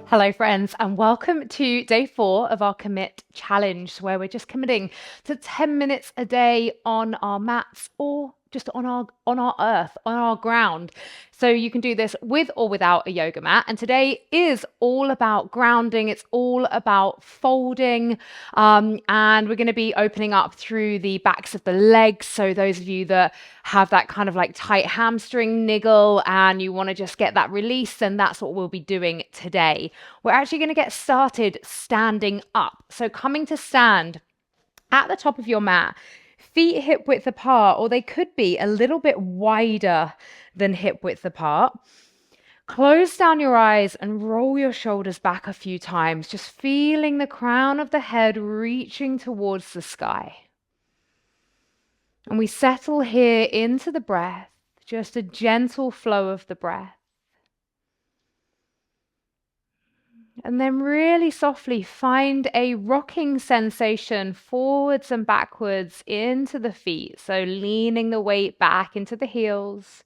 Hello, friends, and welcome to day 4 of our Commit Challenge, where we're just committing to 10 minutes a day on our mats or just on our earth, on our ground. So you can do this with or without a yoga mat. And today is all about grounding. It's all about folding. And we're going to be opening up through the backs of the legs. So those of you that have that kind of like tight hamstring niggle and you want to just get that release, then that's what we'll be doing today. We're actually going to get started standing up. So coming to stand at the top of your mat, feet hip width apart, or they could be a little bit wider than hip width apart. Close down your eyes and roll your shoulders back a few times, just feeling the crown of the head reaching towards the sky. And we settle here into the breath, just a gentle flow of the breath. And then really softly find a rocking sensation forwards and backwards into the feet. So leaning the weight back into the heels,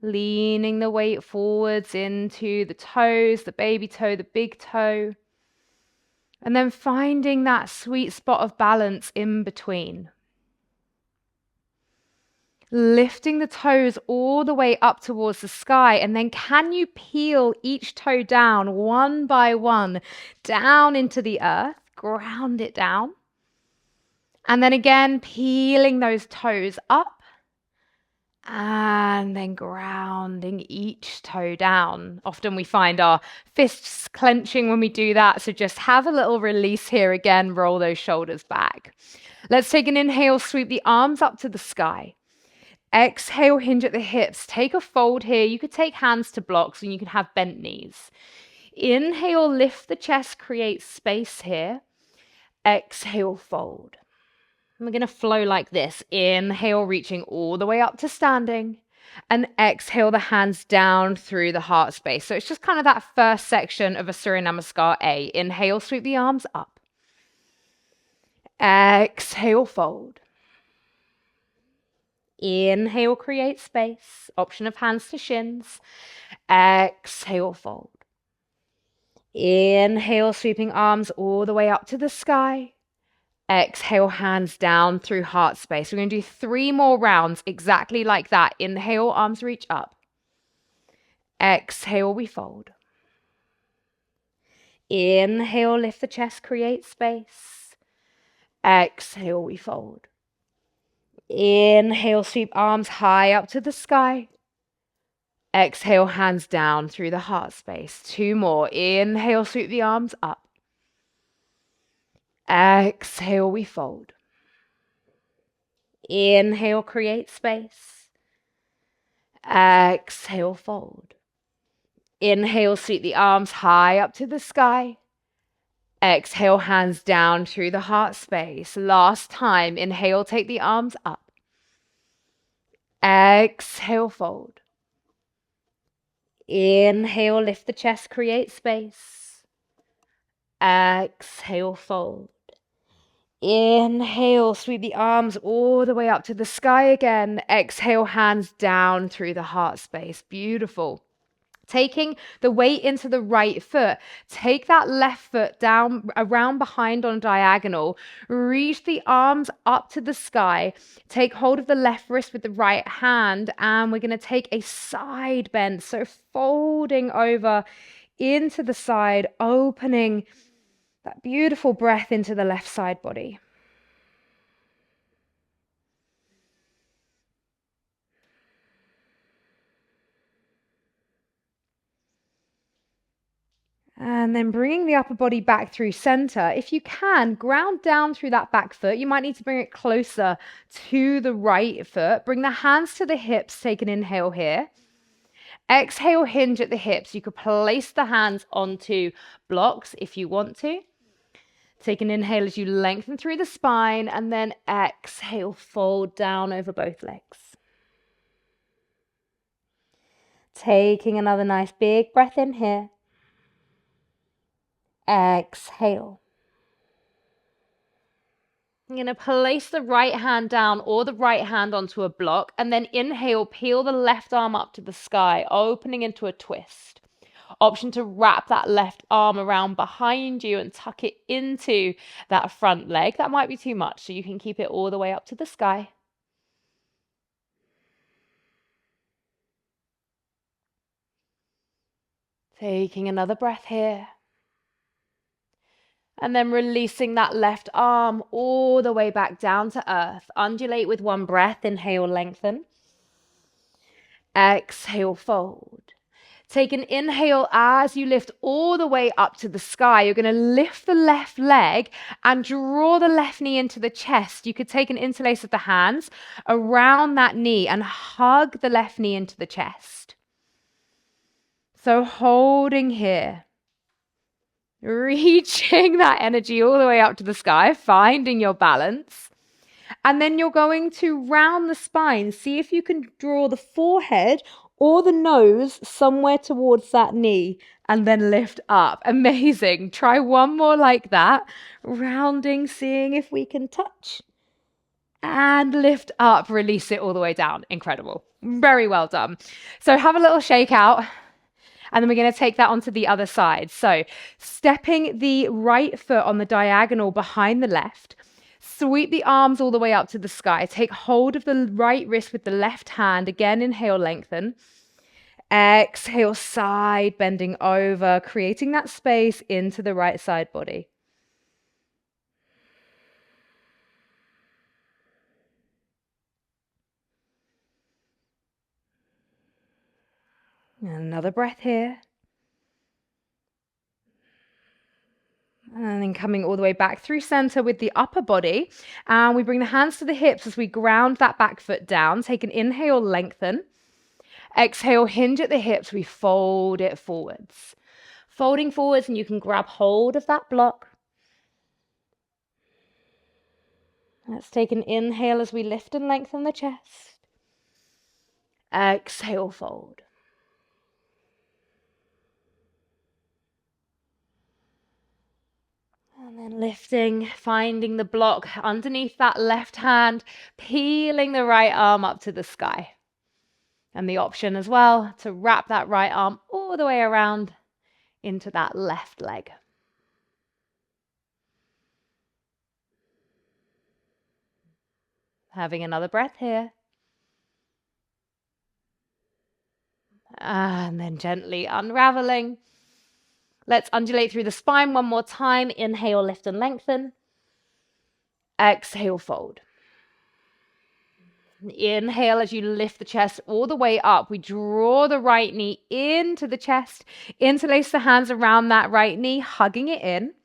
leaning the weight forwards into the toes, the baby toe, the big toe. And then finding that sweet spot of balance in between. Lifting the toes all the way up towards the sky, and then can you peel each toe down one by one, down into the earth, ground it down, and then again peeling those toes up, and then grounding each toe down. Often we find our fists clenching when we do that, so just have a little release here again, roll those shoulders back. Let's take an inhale, sweep the arms up to the sky. Exhale, hinge at the hips. Take a fold here. You could take hands to blocks and you can have bent knees. Inhale, lift the chest, create space here. Exhale, fold. And we're going to flow like this. Inhale, reaching all the way up to standing. And exhale, the hands down through the heart space. So it's just kind of that first section of a Surya Namaskar A. Inhale, sweep the arms up. Exhale, fold. Inhale, create space. Option of hands to shins. Exhale, fold. Inhale, sweeping arms all the way up to the sky. Exhale, hands down through heart space. We're going to do 3 more rounds exactly like that. Inhale, arms reach up. Exhale, we fold. Inhale, lift the chest, create space. Exhale, we fold. Inhale, sweep arms high up to the sky. Exhale, hands down through the heart space. 2 more. Inhale, sweep the arms up. Exhale, we fold. Inhale, create space. Exhale, fold. Inhale, sweep the arms high up to the sky. Exhale, hands down through the heart space. Last time. Inhale, take the arms up. Exhale, fold. Inhale, lift the chest, create space. Exhale, fold. Inhale, sweep the arms all the way up to the sky again. Exhale, hands down through the heart space. Beautiful. Taking the weight into the right foot, take that left foot down around behind on diagonal, reach the arms up to the sky, take hold of the left wrist with the right hand, and we're going to take a side bend. So folding over into the side, opening that beautiful breath into the left side body. And then bringing the upper body back through center. If you can, ground down through that back foot. You might need to bring it closer to the right foot. Bring the hands to the hips. Take an inhale here. Exhale, hinge at the hips. You could place the hands onto blocks if you want to. Take an inhale as you lengthen through the spine, and then exhale, fold down over both legs. Taking another nice big breath in here. Exhale. You're going to place the right hand down or the right hand onto a block, and then inhale, peel the left arm up to the sky, opening into a twist. Option to wrap that left arm around behind you and tuck it into that front leg. That might be too much, so you can keep it all the way up to the sky. Taking another breath here. And then releasing that left arm all the way back down to earth. Undulate with one breath. Inhale, lengthen. Exhale, fold. Take an inhale as you lift all the way up to the sky. You're going to lift the left leg and draw the left knee into the chest. You could take an interlace of the hands around that knee and hug the left knee into the chest. So holding here, reaching that energy all the way up to the sky, finding your balance. And then you're going to round the spine. See if you can draw the forehead or the nose somewhere towards that knee and then lift up. Amazing. Try one more like that. Rounding, seeing if we can touch and lift up, release it all the way down. Incredible. Very well done. So have a little shake out. And then we're going to take that onto the other side. So stepping the right foot on the diagonal behind the left, sweep the arms all the way up to the sky. Take hold of the right wrist with the left hand. Again, inhale, lengthen. Exhale, side bending over, creating that space into the right side body. And another breath here. And then coming all the way back through center with the upper body. And we bring the hands to the hips as we ground that back foot down. Take an inhale, lengthen. Exhale, hinge at the hips. We fold it forwards. Folding forwards, and you can grab hold of that block. Let's take an inhale as we lift and lengthen the chest. Exhale, fold. And then lifting, finding the block underneath that left hand, peeling the right arm up to the sky. And the option as well to wrap that right arm all the way around into that left leg. Having another breath here. And then gently unraveling. Let's undulate through the spine one more time. Inhale, lift and lengthen. Exhale, fold. Inhale as you lift the chest all the way up. We draw the right knee into the chest. Interlace the hands around that right knee, hugging it in.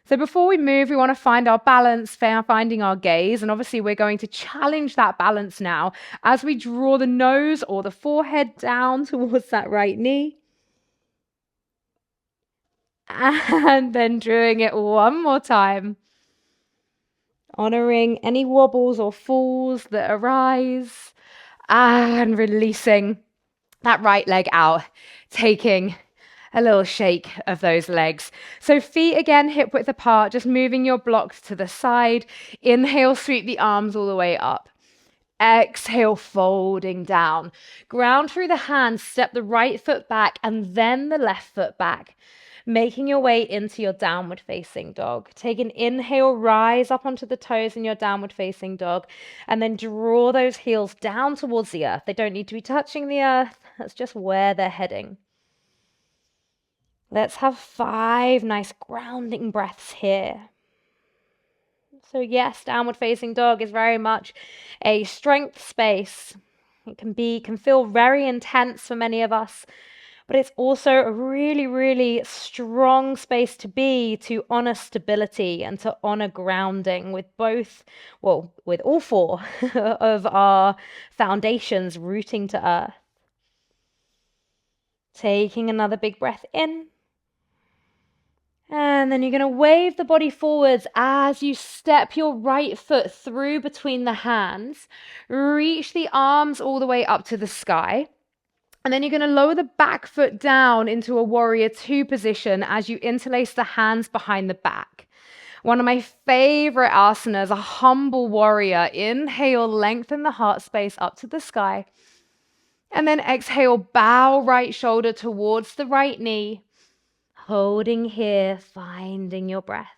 So before we move, we want to find our balance, finding our gaze. And obviously we're going to challenge that balance now as we draw the nose or the forehead down towards that right knee. And then doing it one more time. Honoring any wobbles or falls that arise. And releasing that right leg out. Taking a little shake of those legs. So feet again, hip width apart, just moving your blocks to the side. Inhale, sweep the arms all the way up. Exhale, folding down. Ground through the hands, step the right foot back and then the left foot back. Making your way into your downward facing dog. Take an inhale, rise up onto the toes in your downward facing dog, and then draw those heels down towards the earth. They don't need to be touching the earth. That's just where they're heading. Let's have 5 nice grounding breaths here. So yes, downward facing dog is very much a strength space. It can feel very intense for many of us, but it's also a really, really strong space to be, to honor stability and to honor grounding with with all 4 of our foundations rooting to earth. Taking another big breath in. And then you're going to wave the body forwards as you step your right foot through between the hands. Reach the arms all the way up to the sky. And then you're going to lower the back foot down into a warrior 2 position as you interlace the hands behind the back. One of my favorite asanas, a humble warrior. Inhale, lengthen the heart space up to the sky. And then exhale, bow right shoulder towards the right knee. Holding here, finding your breath.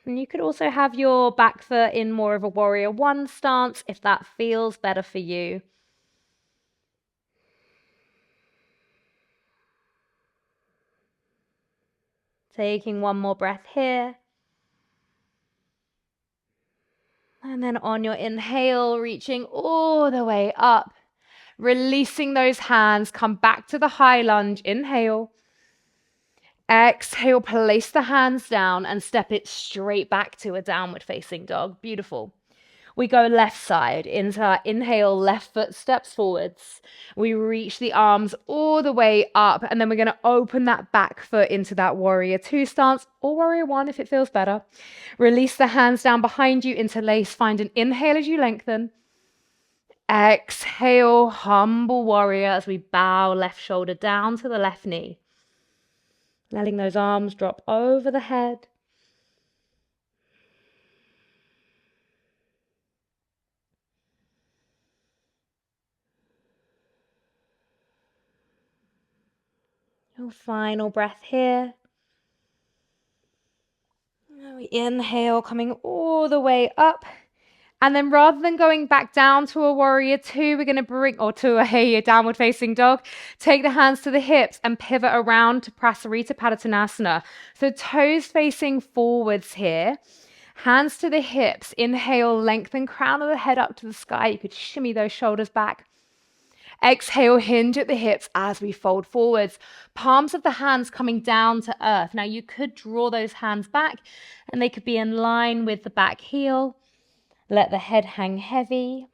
And you could also have your back foot in more of a warrior one stance if that feels better for you. Taking one more breath here. And then on your inhale, reaching all the way up. Releasing those hands, come back to the high lunge. Inhale. Exhale, place the hands down and step it straight back to a downward facing dog. Beautiful. We go left side. Inhale, left foot steps forwards. We reach the arms all the way up, and then we're going to open that back foot into that warrior two stance, or warrior one if it feels better. Release the hands down behind you, interlace. Find an inhale as you lengthen. Exhale, humble warrior as we bow left shoulder down to the left knee. Letting those arms drop over the head. Your final breath here. We inhale, coming all the way up. And then rather than going back down to a warrior two, we're going to bring, or to a downward facing dog, take the hands to the hips and pivot around to Prasarita Padottanasana. So toes facing forwards here. Hands to the hips. Inhale, lengthen crown of the head up to the sky. You could shimmy those shoulders back. Exhale, hinge at the hips as we fold forwards. Palms of the hands coming down to earth. Now you could draw those hands back and they could be in line with the back heel. Let the head hang heavy.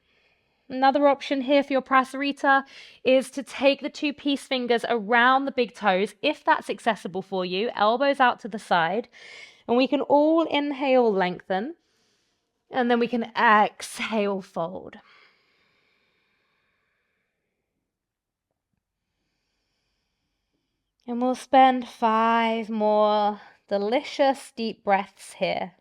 Another option here for your Prasarita is to take the two peace fingers around the big toes, if that's accessible for you, elbows out to the side. And we can all inhale, lengthen, and then we can exhale, fold. And we'll spend 5 more delicious deep breaths here.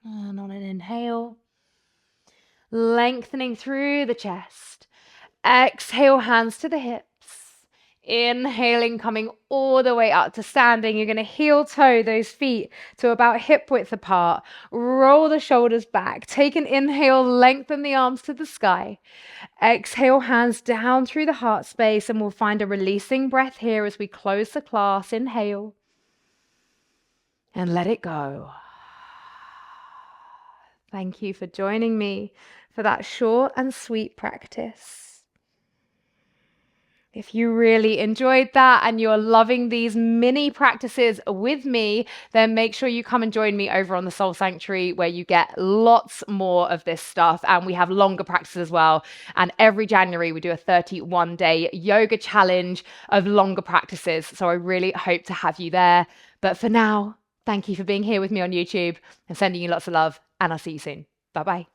And on an inhale, lengthening through the chest. Exhale, hands to the hips. Inhaling, coming all the way up to standing. You're going to heel toe those feet to about hip width apart. Roll the shoulders back. Take an inhale, lengthen the arms to the sky. Exhale, hands down through the heart space, and we'll find a releasing breath here as we close the class. Inhale. And let it go. Thank you for joining me for that short and sweet practice. If you really enjoyed that and you're loving these mini practices with me, then make sure you come and join me over on the Soul Sanctuary, where you get lots more of this stuff. And we have longer practices as well. And every January we do a 31-day yoga challenge of longer practices. So I really hope to have you there. But for now, thank you for being here with me on YouTube and sending you lots of love. And I'll see you soon. Bye-bye.